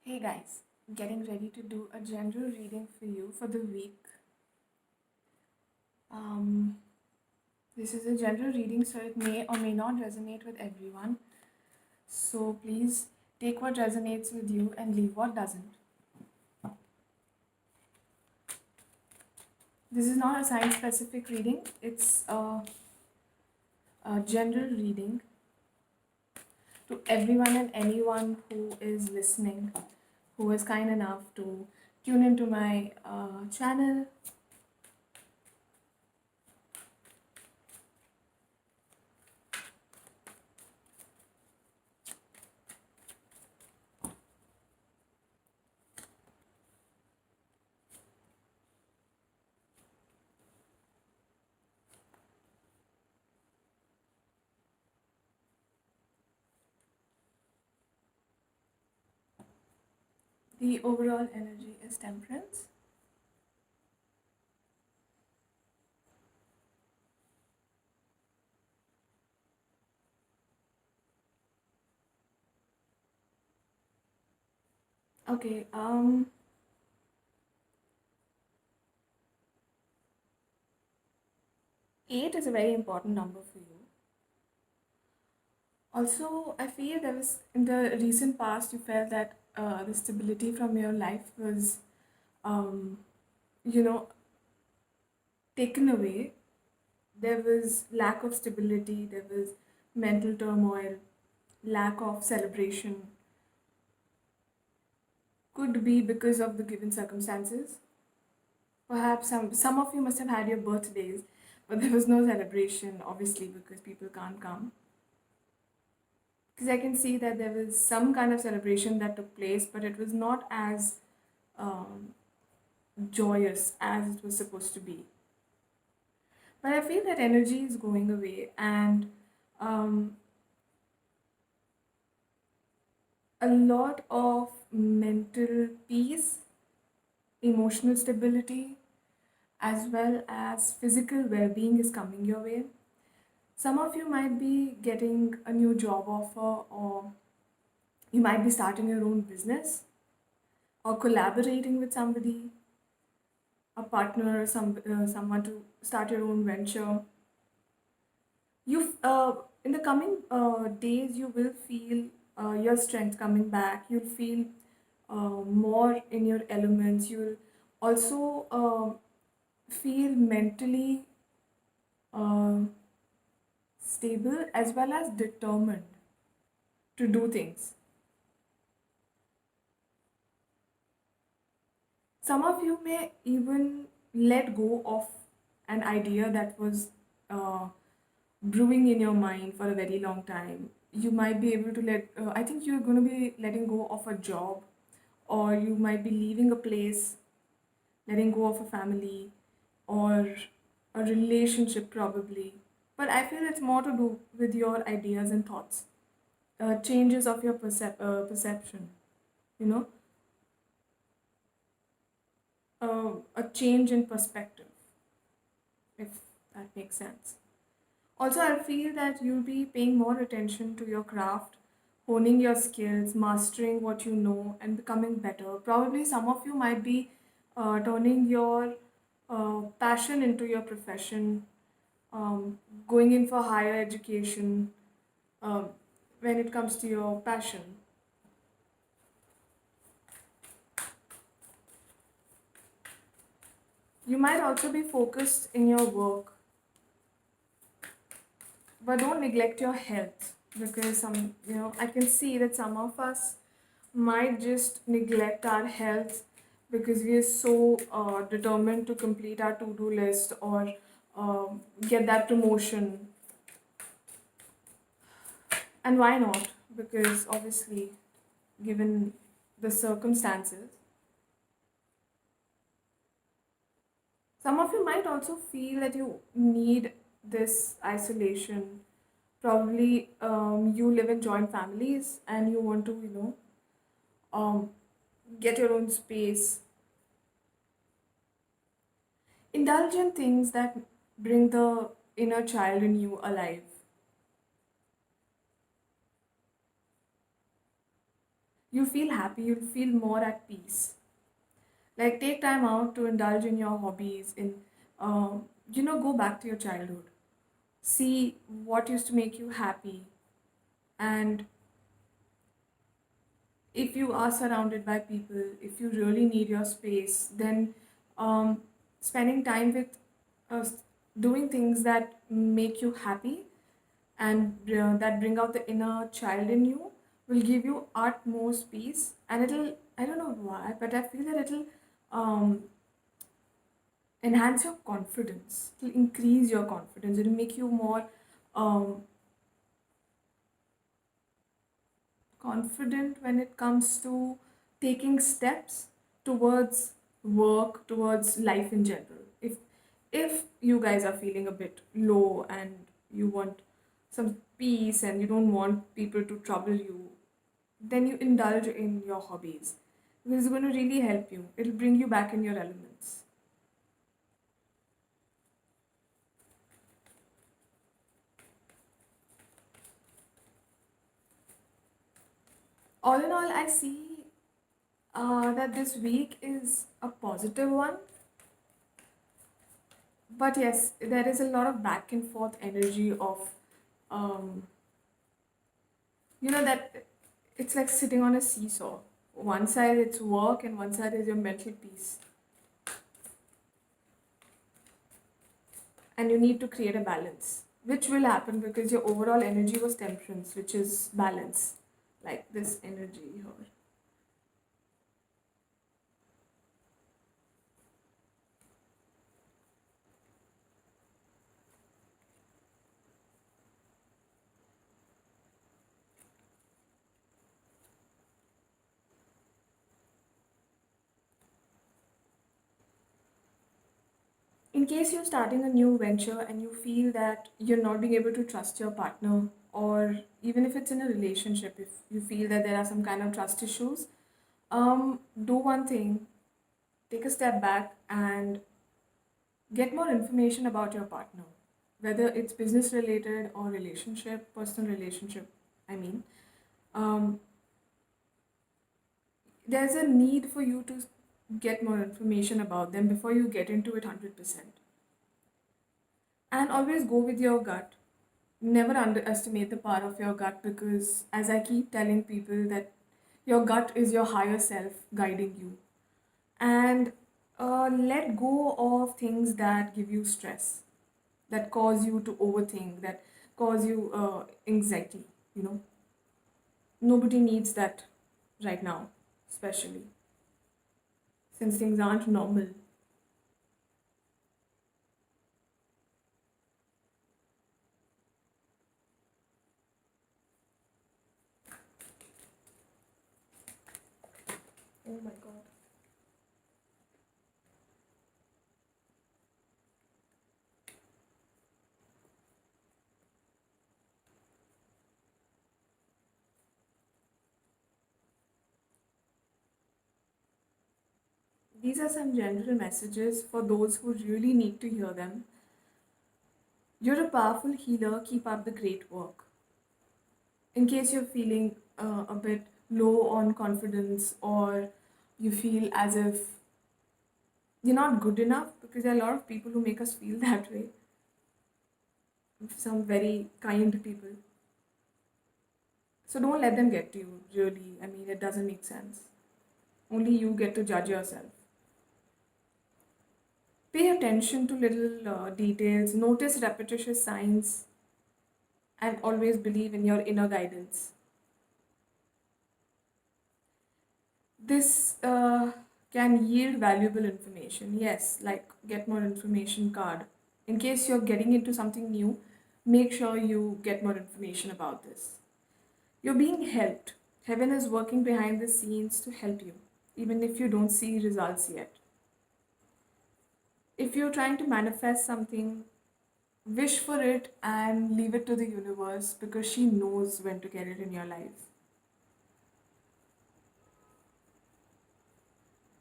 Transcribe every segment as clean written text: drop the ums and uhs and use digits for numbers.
Hey guys, getting ready to do a general reading for you for the week. Um, this is a general reading, so it may or may not resonate with everyone. So please take what resonates with you and leave what doesn't. This is not a science specific reading, it's a general reading to everyone and anyone who is listening, who is kind enough to tune into my channel. The overall energy is temperance. Okay, 8 is a very important number for you. Also, I feel there was in the recent past you felt that the stability from your life was, um, you know, taken away. There was lack of stability, there was mental turmoil, lack of celebration. Could be because of the given circumstances. Perhaps some of you must have had your birthdays, but there was no celebration, obviously, because people can't come. Because I can see that there was some kind of celebration that took place, but it was not as um, joyous as it was supposed to be. But I feel that energy is going away, and um, a lot of mental peace, emotional stability, as well as physical well being is coming your way. Some of you might be getting a new job offer, or you might be starting your own business, or collaborating with somebody, a partner, someone to start your own venture. You in the coming days you will feel your strength coming back. You'll feel more in your elements. You'll also feel mentally uh, stable as well as determined to do things. Some of you may even let go of an idea that was uh, brewing in your mind for a very long time. You might be able to I think you're going to be letting go of a job, or you might be leaving a place, letting go of a family, or a relationship, probably. But I feel it's more to do with your ideas and thoughts, changes of your perception, you know, a change in perspective, if that makes sense. Also, I feel that you'll be paying more attention to your craft, honing your skills, mastering what you know, and becoming better. Probably some of you might be turning your passion into your profession, going in for higher education um, when it comes to your passion. You might also be focused in your work, but don't neglect your health, because I can see that some of us might just neglect our health because we are so determined to complete our to-do list, or get that promotion. And why not? Because obviously, given the circumstances, some of you might also feel that you need this isolation. Probably you live in joint families and you want to, um, get your own space. Indulge in things that bring the inner child in you alive. you'll feel happy, you'll feel more at peace. Like, take time out to indulge in your hobbies, go back to your childhood. See what used to make you happy. And if you are surrounded by people, if you really need your space, then um, spending time with uh, doing things that make you happy and that bring out the inner child in you will give you utmost peace. And it'll, I don't know why, but I feel that it'll um, enhance your confidence, it'll increase your confidence, it'll make you more um, confident when it comes to taking steps towards work, towards life in general. If you guys are feeling a bit low and you want some peace and you don't want people to trouble you, then you indulge in your hobbies. Because it's going to really help you. It'll bring you back in your elements. All in all, I see that this week is a positive one. But yes, there is a lot of back and forth energy of, um, that it's like sitting on a seesaw. One side it's work and one side is your mental peace. And you need to create a balance, which will happen because your overall energy was temperance, which is balance. Like this energy here. In case you're starting a new venture and you feel that you're not being able to trust your partner, or even if it's in a relationship, if you feel that there are some kind of trust issues, do one thing, take a step back and get more information about your partner, whether it's business related or relationship, personal relationship. I mean, um, there's a need for you to get more information about them before you get into it 100%. And always go with your gut. Never underestimate the power of your gut because, as I keep telling people, that your gut is your higher self guiding you. And let go of things that give you stress, that cause you to overthink, that cause you anxiety. You know, nobody needs that right now, especially since things aren't normal. Oh my god. These are some general messages for those who really need to hear them. You're a powerful healer, keep up the great work. In case you're feeling a bit low on confidence, or you feel as if you're not good enough, because there are a lot of people who make us feel that way, some very kind people. So don't let them get to you, really. I mean, it doesn't make sense. Only you get to judge yourself. Pay attention to little details, notice repetitious signs, and always believe in your inner guidance. This can yield valuable information. Yes, like get more information card. In case you're getting into something new, make sure you get more information about this. You're being helped. Heaven is working behind the scenes to help you, even if you don't see results yet. If you're trying to manifest something, wish for it and leave it to the universe because she knows when to get it in your life.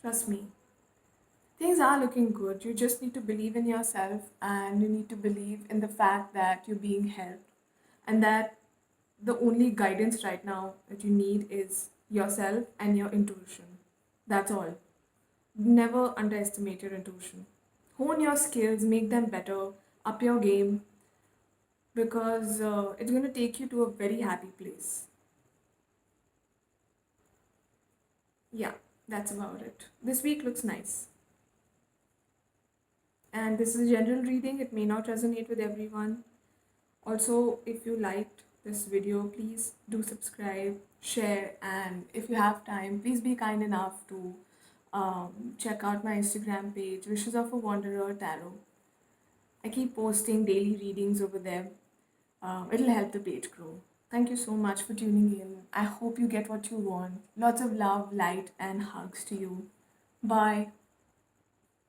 Trust me. Things are looking good. You just need to believe in yourself and you need to believe in the fact that you're being helped and that the only guidance right now that you need is yourself and your intuition. That's all. Never underestimate your intuition. Hone your skills, make them better, up your game, because it's going to take you to a very happy place. Yeah, that's about it. This week looks nice. And this is general reading, it may not resonate with everyone. Also, if you liked this video, please do subscribe, share, and if you have time, please be kind enough to check out my Instagram page, Wishes of a Wanderer Tarot. I keep posting daily readings over there. It'll help the page grow. Thank you so much for tuning in. I hope you get what you want. Lots of love, light, and hugs to you. Bye.